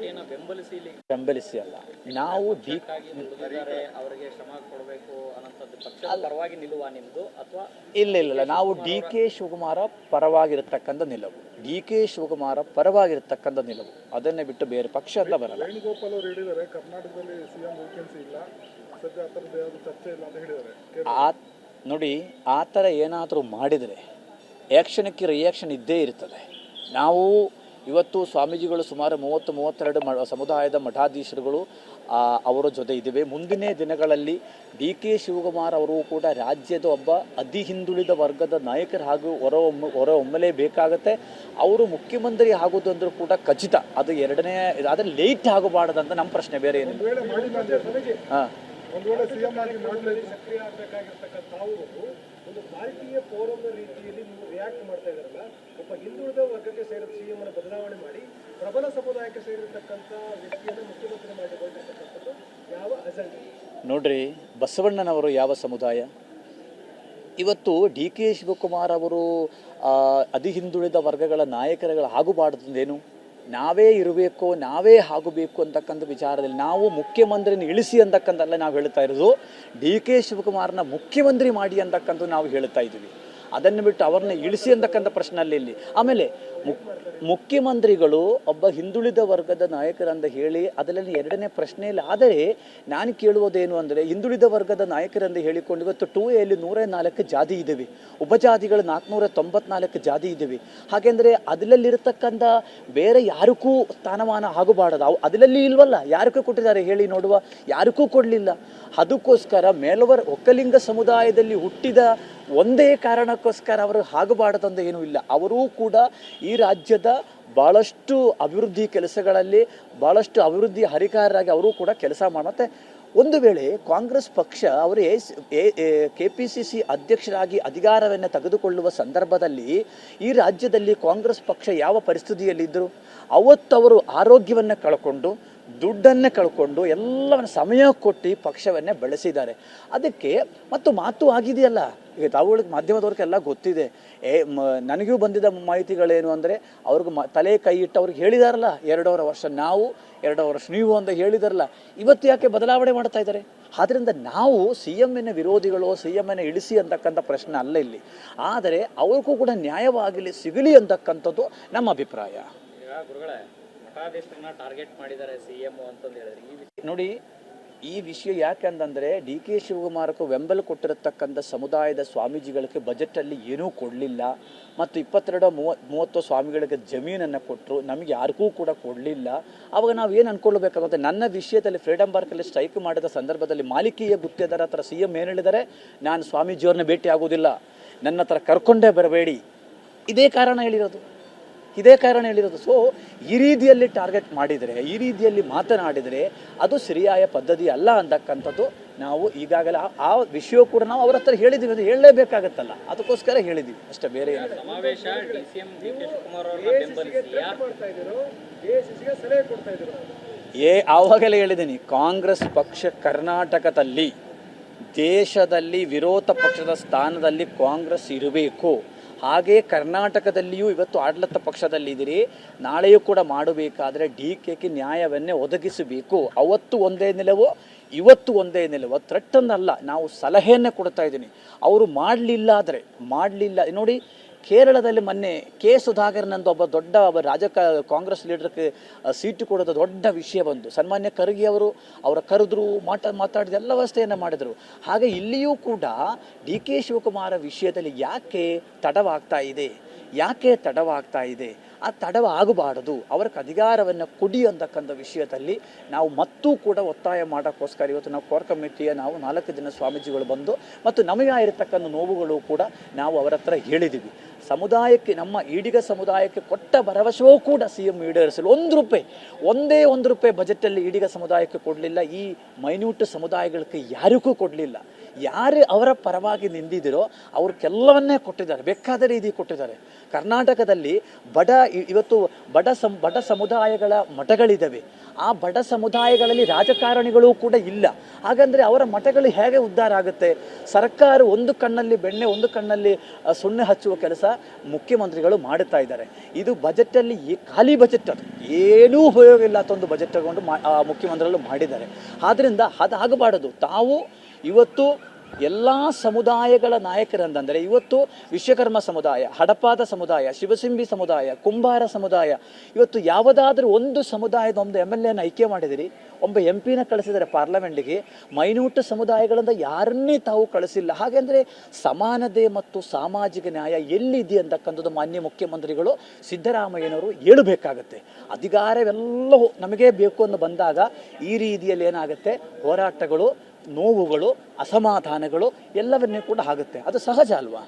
ಪಾರ್ಟಿಯನ್ನು ಬೆಂಬಲಿಸಿ ಅಲ್ಲ, ನಾವು ಅವರಿಗೆ ಶ್ರಮ ಕೊಡಬೇಕು ಅನ್ನೋಂಥದ್ದು ಪಕ್ಷದ ಪರವಾಗಿ ನಿಲುವ ನಿಮ್ದು ಅಥವಾ ಇಲ್ಲ, ನಾವು ಡಿ ಕೆ ಶಿವಕುಮಾರ ಪರವಾಗಿರತಕ್ಕಂಥ ನಿಲುವು, ಡಿ ಕೆ ಶಿವಕುಮಾರ ಪರವಾಗಿರತಕ್ಕಂಥ ನಿಲುವು, ಅದನ್ನೇ ಬಿಟ್ಟು ಬೇರೆ ಪಕ್ಷ ಅಂತ ಬರಲ್ಲ. ವೇಣುಗೋಪಾಲ್ ಅವರು ಹೇಳಿದ್ದಾರೆ ಕರ್ನಾಟಕದಲ್ಲಿ ಸಿಎಂ ವೇಕೆನ್ಸಿ ಇಲ್ಲ, ಸದ್ಯ ಆ ಥರದ್ದು ಯಾವುದು ಚರ್ಚೆ ಇಲ್ಲ ಅಂತ ಹೇಳಿದ್ದಾರೆ. ನೋಡಿ, ಆ ಥರ ಏನಾದರೂ ಮಾಡಿದರೆ ಆ್ಯಕ್ಷನ್ಗೆ ರಿಯಾಕ್ಷನ್ ಇದ್ದೇ ಇರ್ತದೆ. ನಾವು ಇವತ್ತು ಸ್ವಾಮೀಜಿಗಳು ಸುಮಾರು 30-32 ಸಮುದಾಯದ ಮಠಾಧೀಶರುಗಳು ಅವರ ಜೊತೆ ಇದ್ದೇವೆ. ಮುಂದಿನ ದಿನಗಳಲ್ಲಿ ಡಿ ಕೆ ಶಿವಕುಮಾರ್ ಅವರು ಕೂಡ ರಾಜ್ಯದ ಒಬ್ಬ ಅತಿ ಹಿಂದುಳಿದ ವರ್ಗದ ನಾಯಕರು ಹಾಗೂ ಹೊರಹೊಮ್ಮಲೇಬೇಕಾಗತ್ತೆ. ಅವರು ಮುಖ್ಯಮಂತ್ರಿ ಆಗೋದು ಅಂದರೂ ಕೂಡ ಖಚಿತ. ಅದು ಎರಡನೇ, ಆದರೆ ಲೇಟ್ ಆಗಬಾರ್ದಂತ ನಮ್ಮ ಪ್ರಶ್ನೆ, ಬೇರೆ ಏನಿಲ್ಲ. ಹಾಂ, ಒಂದು ವೇಳೆ ಸಿಎಂ ಆಗಿ ಮಾಡಲಿ ಸಕ್ರಿಯ ಆಗಬೇಕಾಗಿರ್ತಕ್ಕಂಥ ಒಂದು ಪಾರ್ಟಿಯ ಫೋರಂ ರೀತಿಯಲ್ಲಿ ನೀವು ರಿಯಾಕ್ಟ್ ಮಾಡ್ತಾ ಇದ್ದಾರಲ್ಲ, ಒಬ್ಬ ಹಿಂದುಳಿದ ವರ್ಗಕ್ಕೆ ಸೇರಿದ ಸಿಎಂ ಅನ್ನು ಬದಲಾವಣೆ ಮಾಡಿ ಪ್ರಬಲ ಸಮುದಾಯಕ್ಕೆ ಸೇರಿರ್ತಕ್ಕಂಥ ವ್ಯಕ್ತಿಯನ್ನು ಮುಖ್ಯಮಂತ್ರಿ ಮಾಡಿಕೊಳ್ತಕ್ಕಂಥದ್ದು ಯಾವ ಅಜೆಂಡಾ? ನೋಡ್ರಿ, ಬಸವಣ್ಣನವರು ಯಾವ ಸಮುದಾಯ? ಇವತ್ತು ಡಿ ಕೆ ಶಿವಕುಮಾರ್ ಅವರು ಅತಿ ಹಿಂದುಳಿದ ವರ್ಗಗಳ ನಾಯಕರುಗಳು ಆಗಬಾರ್ದಂದೇನು? ನಾವೇ ಇರಬೇಕು, ನಾವೇ ಆಗಬೇಕು ಅಂತಕ್ಕಂಥ ವಿಚಾರದಲ್ಲಿ ನಾವು ಮುಖ್ಯಮಂತ್ರಿನ ಇಳಿಸಿ ಅಂತಕ್ಕಂಥಲ್ಲ ನಾವು ಹೇಳ್ತಾ ಇರೋದು. ಡಿ ಕೆ ಶಿವಕುಮಾರ್ನ ಮುಖ್ಯಮಂತ್ರಿ ಮಾಡಿ ಅಂತಕ್ಕಂಥ ನಾವು ಹೇಳ್ತಾ ಇದ್ದೀವಿ. ಅದನ್ನು ಬಿಟ್ಟು ಅವ್ರನ್ನ ಇಳಿಸಿ ಅಂತಕ್ಕಂಥ ಪ್ರಶ್ನೆ ಅಲ್ಲಿ. ಆಮೇಲೆ ಮುಖ್ಯಮಂತ್ರಿಗಳು ಒಬ್ಬ ಹಿಂದುಳಿದ ವರ್ಗದ ನಾಯಕರಂತ ಹೇಳಿ ಅದರಲ್ಲಿ ಎರಡನೇ ಪ್ರಶ್ನೆ ಇಲ್ಲ. ಆದರೆ ನಾನು ಕೇಳುವುದೇನು ಅಂದರೆ, ಹಿಂದುಳಿದ ವರ್ಗದ ನಾಯಕರಂತ ಹೇಳಿಕೊಂಡು ಇವತ್ತು 2Aಯಲ್ಲಿ 104 ಜಾತಿ ಇದ್ದೇವೆ, ಉಪಜಾತಿಗಳು 494 ಜಾತಿ ಇದ್ದೇವೆ. ಹಾಗೆಂದರೆ ಅದರಲ್ಲಿರತಕ್ಕಂಥ ಬೇರೆ ಯಾರಿಗೂ ಸ್ಥಾನಮಾನ ಆಗಬಾರದು. ಅದರಲ್ಲಿ ಇಲ್ವಲ್ಲ, ಯಾರಿಗೂ ಕೊಟ್ಟಿದ್ದಾರೆ ಹೇಳಿ ನೋಡುವ? ಯಾರಿಗೂ ಕೊಡಲಿಲ್ಲ. ಅದಕ್ಕೋಸ್ಕರ ಒಕ್ಕಲಿಂಗ ಸಮುದಾಯದಲ್ಲಿ ಹುಟ್ಟಿದ ಒಂದೇ ಕಾರಣಕ್ಕೋಸ್ಕರ ಅವರು ಆಗಬಾರದಂತ ಏನೂ ಇಲ್ಲ. ಅವರೂ ಕೂಡ ಈ ರಾಜ್ಯದ ಭಾಳಷ್ಟು ಅಭಿವೃದ್ಧಿ ಕೆಲಸಗಳಲ್ಲಿ ಭಾಳಷ್ಟು ಅಭಿವೃದ್ಧಿ ಹರಿಕಾರರಾಗಿ ಅವರು ಕೂಡ ಕೆಲಸ ಮಾಡಿ. ಮತ್ತು ಒಂದು ವೇಳೆ ಕಾಂಗ್ರೆಸ್ ಪಕ್ಷ ಅವರು KPCC ಅಧ್ಯಕ್ಷರಾಗಿ ಅಧಿಕಾರವನ್ನು ತೆಗೆದುಕೊಳ್ಳುವ ಸಂದರ್ಭದಲ್ಲಿ ಈ ರಾಜ್ಯದಲ್ಲಿ ಕಾಂಗ್ರೆಸ್ ಪಕ್ಷ ಯಾವ ಪರಿಸ್ಥಿತಿಯಲ್ಲಿದ್ದರು? ಅವತ್ತು ಅವರು ಆರೋಗ್ಯವನ್ನು ಕಳ್ಕೊಂಡು, ದುಡ್ಡನ್ನು ಕಳ್ಕೊಂಡು, ಎಲ್ಲವನ್ನು ಸಮಯ ಕೊಟ್ಟು ಪಕ್ಷವನ್ನೇ ಬೆಳೆಸಿದ್ದಾರೆ. ಅದಕ್ಕೆ ಮತ್ತು ಮಾತು ಆಗಿದೆಯಲ್ಲ, ಈಗ ತಾವುಗಳಿಗೆ ಮಾಧ್ಯಮದವ್ರಿಗೆಲ್ಲ ಗೊತ್ತಿದೆ. ನನಗೂ ಬಂದಿದ್ದ ಮಾಹಿತಿಗಳೇನು ಅಂದರೆ, ಅವ್ರಿಗೆ ತಲೆ ಕೈ ಇಟ್ಟು ಅವ್ರಿಗೆ ಹೇಳಿದಾರಲ್ಲ 2.5 ವರ್ಷ ನಾವು, 2.5 ವರ್ಷ ನೀವು ಅಂತ ಹೇಳಿದಾರಲ್ಲ. ಇವತ್ತು ಯಾಕೆ ಬದಲಾವಣೆ ಮಾಡ್ತಾ ಇದ್ದಾರೆ? ಆದ್ದರಿಂದ ನಾವು CMನ ವಿರೋಧಿಗಳು, CMನ ಇಳಿಸಿ ಅಂತಕ್ಕಂಥ ಪ್ರಶ್ನೆ ಅಲ್ಲ ಇಲ್ಲಿ. ಆದರೆ ಅವ್ರಿಗೂ ಕೂಡ ನ್ಯಾಯವಾಗಲಿ ಸಿಗಲಿ ಅಂತಕ್ಕಂಥದ್ದು ನಮ್ಮ ಅಭಿಪ್ರಾಯ. ಗುರುಗಳೇ, ಮಠಾಧೀಶರನ್ನ ಟಾರ್ಗೆಟ್ ಮಾಡಿದ್ದಾರೆ ಸಿಎಂ ಅಂತಂದು ಹೇಳಿದ್ರೆ ನೋಡಿ, ಈ ವಿಷಯ ಯಾಕೆಂದರೆ ಡಿ ಕೆ ಶಿವಕುಮಾರಕ್ಕೂ ಬೆಂಬಲ ಕೊಟ್ಟಿರತಕ್ಕಂಥ ಸಮುದಾಯದ ಸ್ವಾಮೀಜಿಗಳಿಗೆ ಬಜೆಟಲ್ಲಿ ಏನೂ ಕೊಡಲಿಲ್ಲ. ಮತ್ತು 22-30 ಸ್ವಾಮಿಗಳಿಗೆ ಜಮೀನನ್ನು ಕೊಟ್ಟರು, ನಮಗೆ ಯಾರಿಗೂ ಕೂಡ ಕೊಡಲಿಲ್ಲ. ಆವಾಗ ನಾವು ಏನು ಅಂದ್ಕೊಳ್ಬೇಕಾಗುತ್ತೆ? ನನ್ನ ವಿಷಯದಲ್ಲಿ ಫ್ರೀಡಮ್ ಪಾರ್ಕಲ್ಲಿ ಸ್ಟ್ರೈಕ್ ಮಾಡಿದ ಸಂದರ್ಭದಲ್ಲಿ ಮಾಲಿಕೀಯ ಗುತ್ತಿಗೆದಾರ ಹತ್ರ CM ಏನು ಹೇಳಿದ್ದಾರೆ? ನಾನು ಸ್ವಾಮೀಜಿಯವ್ರನ್ನ ಭೇಟಿ ಆಗೋದಿಲ್ಲ, ನನ್ನ ಹತ್ರ ಕರ್ಕೊಂಡೇ ಬರಬೇಡಿ. ಇದೇ ಕಾರಣ ಹೇಳಿರೋದು. ಸೊ ಈ ರೀತಿಯಲ್ಲಿ ಟಾರ್ಗೆಟ್ ಮಾಡಿದರೆ, ಈ ರೀತಿಯಲ್ಲಿ ಮಾತನಾಡಿದರೆ ಅದು ಸರಿಯಾದ ಪದ್ಧತಿ ಅಲ್ಲ ಅಂತಕ್ಕಂಥದ್ದು ನಾವು ಈಗಾಗಲೇ ಆ ವಿಷಯ ಕೂಡ ನಾವು ಅವ್ರ ಹತ್ರ ಹೇಳಿದ್ದೀವಿ, ಅದು ಹೇಳಲೇಬೇಕಾಗತ್ತಲ್ಲ, ಅದಕ್ಕೋಸ್ಕರ ಹೇಳಿದ್ದೀವಿ ಅಷ್ಟೇ, ಬೇರೆ ಏನು. ಸಮಾವೇಶ DCM ಡಿ ಕೆ ಶಿವಕುಮಾರ್ ಆವಾಗಲೇ ಹೇಳಿದ್ದೀನಿ, ಕಾಂಗ್ರೆಸ್ ಪಕ್ಷ ಕರ್ನಾಟಕದಲ್ಲಿ ದೇಶದಲ್ಲಿ ವಿರೋಧ ಪಕ್ಷದ ಸ್ಥಾನದಲ್ಲಿ ಕಾಂಗ್ರೆಸ್ ಇರಬೇಕು. ಹಾಗೆ ಕರ್ನಾಟಕದಲ್ಲಿಯೂ ಇವತ್ತು ಆಡಳಿತ ಪಕ್ಷದಲ್ಲಿದ್ದೀರಿ, ನಾಳೆಯೂ ಕೂಡ ಮಾಡಬೇಕಾದ್ರೆ DKಗೆ ನ್ಯಾಯವನ್ನೇ ಒದಗಿಸಬೇಕು. ಅವತ್ತು ಒಂದೇ ನಿಲುವು, ಇವತ್ತು ಒಂದೇ ನಿಲುವು. ಥ್ರೆಟ್ಟನ್ನಲ್ಲ, ನಾವು ಸಲಹೆಯನ್ನೇ ಕೊಡ್ತಾ ಇದ್ದೀನಿ. ಅವರು ಮಾಡಲಿಲ್ಲ ನೋಡಿ, ಕೇರಳದಲ್ಲಿ ಮೊನ್ನೆ ಸುಧಾಕರ್ನಂತ ಒಬ್ಬ ಕಾಂಗ್ರೆಸ್ ಲೀಡರ್ಗೆ ಸೀಟು ಕೊಡೋದು ದೊಡ್ಡ ವಿಷಯ ಬಂದು ಸನ್ಮಾನ್ಯ ಖರ್ಗೆ ಅವರ ಕರೆದ್ರು, ಮಾತಾಡಿದ ಎಲ್ಲ ವ್ಯವಸ್ಥೆಯನ್ನು ಮಾಡಿದರು. ಹಾಗೆ ಇಲ್ಲಿಯೂ ಕೂಡ DK ಶಿವಕುಮಾರ ವಿಷಯದಲ್ಲಿ ಯಾಕೆ ತಡವಾಗ್ತಾ ಇದೆ? ಆ ತಡವ ಆಗಬಾರದು, ಅವ್ರಿಗೆ ಅಧಿಕಾರವನ್ನು ಕೊಡಿ ಅಂತಕ್ಕಂಥ ವಿಷಯದಲ್ಲಿ ನಾವು ಮತ್ತೂ ಕೂಡ ಒತ್ತಾಯ ಮಾಡೋಕ್ಕೋಸ್ಕರ ಇವತ್ತು ನಾವು ಕೋರ್ ಕಮಿಟಿಯ 4 ದಿನ ಸ್ವಾಮೀಜಿಗಳು ಬಂದು ಮತ್ತು ನಮಗೆ ಆಗಿರತಕ್ಕಂಥ ನೋವುಗಳು ಕೂಡ ನಾವು ಅವರ ಹತ್ರ ಹೇಳಿದ್ದೀವಿ. ಸಮುದಾಯಕ್ಕೆ, ನಮ್ಮ ಈಡಿಗ ಸಮುದಾಯಕ್ಕೆ ಕೊಟ್ಟ ಭರವಸೆಯೂ ಕೂಡ CM ಈಡೇರಿಸಲು ಒಂದೇ ಒಂದು ರೂಪಾಯಿ ಬಜೆಟಲ್ಲಿ ಈಡಿಗ ಸಮುದಾಯಕ್ಕೆ ಕೊಡಲಿಲ್ಲ. ಈ ಮೈನ್ಯೂಟ್ ಸಮುದಾಯಗಳಿಗೆ ಯಾರಿಗೂ ಕೊಡಲಿಲ್ಲ. ಯಾರು ಅವರ ಪರವಾಗಿ ನಿಂದಿದಿರೋ ಅವ್ರಿಗೆಲ್ಲವನ್ನೇ ಕೊಟ್ಟಿದ್ದಾರೆ, ಬೇಕಾದ ರೀತಿ ಕೊಟ್ಟಿದ್ದಾರೆ. ಕರ್ನಾಟಕದಲ್ಲಿ ಇವತ್ತು ಬಡ ಸಮುದಾಯಗಳ ಮಠಗಳಿದ್ದಾವೆ. ಆ ಬಡ ಸಮುದಾಯಗಳಲ್ಲಿ ರಾಜಕಾರಣಿಗಳು ಕೂಡ ಇಲ್ಲ. ಹಾಗಂದರೆ ಅವರ ಮಠಗಳು ಹೇಗೆ ಉದ್ಧಾರ ಆಗುತ್ತೆ? ಸರ್ಕಾರ ಒಂದು ಕಣ್ಣಲ್ಲಿ ಬೆಣ್ಣೆ, ಒಂದು ಕಣ್ಣಲ್ಲಿ ಸುಣ್ಣೆ ಹಚ್ಚುವ ಕೆಲಸ ಮುಖ್ಯಮಂತ್ರಿಗಳು ಮಾಡುತ್ತಾ ಇದ್ದಾರೆ. ಇದು ಬಜೆಟಲ್ಲಿ ಖಾಲಿ ಬಜೆಟ್, ಅದು ಏನೂ ಉಪಯೋಗ ಇಲ್ಲ ಅಂತ ಒಂದು ಬಜೆಟ್ ತಗೊಂಡು ಮುಖ್ಯಮಂತ್ರಿಗಳು ಮಾಡಿದ್ದಾರೆ. ಆದ್ದರಿಂದ ಅದು ಆಗಬಾರದು. ತಾವು ಇವತ್ತು ಎಲ್ಲ ಸಮುದಾಯಗಳ ನಾಯಕರಂದರೆ ಇವತ್ತು ವಿಶ್ವಕರ್ಮ ಸಮುದಾಯ, ಹಡಪಾದ ಸಮುದಾಯ, ಶಿವಸಿಂಬಿ ಸಮುದಾಯ, ಕುಂಬಾರ ಸಮುದಾಯ, ಇವತ್ತು ಯಾವುದಾದ್ರೂ ಒಂದು ಸಮುದಾಯದ ಒಂದು MLA ಆಯ್ಕೆ ಮಾಡಿದಿರಿ, ಒಬ್ಬ MP ಕಳಿಸಿದರೆ ಪಾರ್ಲಿಮೆಂಟ್ಗೆ. ಮೈನ್ಯೂಟ್ ಸಮುದಾಯಗಳಿಂದ ಯಾರನ್ನೇ ತಾವು ಕಳಿಸಿಲ್ಲ. ಹಾಗೆಂದರೆ ಸಮಾನತೆ ಮತ್ತು ಸಾಮಾಜಿಕ ನ್ಯಾಯ ಎಲ್ಲಿದೆ ಅಂತಕ್ಕಂಥದ್ದು ಮಾನ್ಯ ಮುಖ್ಯಮಂತ್ರಿಗಳು ಸಿದ್ದರಾಮಯ್ಯನವರು ಹೇಳಬೇಕಾಗತ್ತೆ. ಅಧಿಕಾರವೆಲ್ಲ ನಮಗೆ ಬೇಕು ಅಂತ ಬಂದಾಗ ಈ ರೀತಿಯಲ್ಲಿ ಏನಾಗುತ್ತೆ, ಹೋರಾಟಗಳು, ನೋವುಗಳು, ಅಸಮಾಧಾನಗಳು ಎಲ್ಲವನ್ನೇ ಕೂಡ ಆಗುತ್ತೆ. ಅದು ಸಹಜ ಅಲ್ವಾ?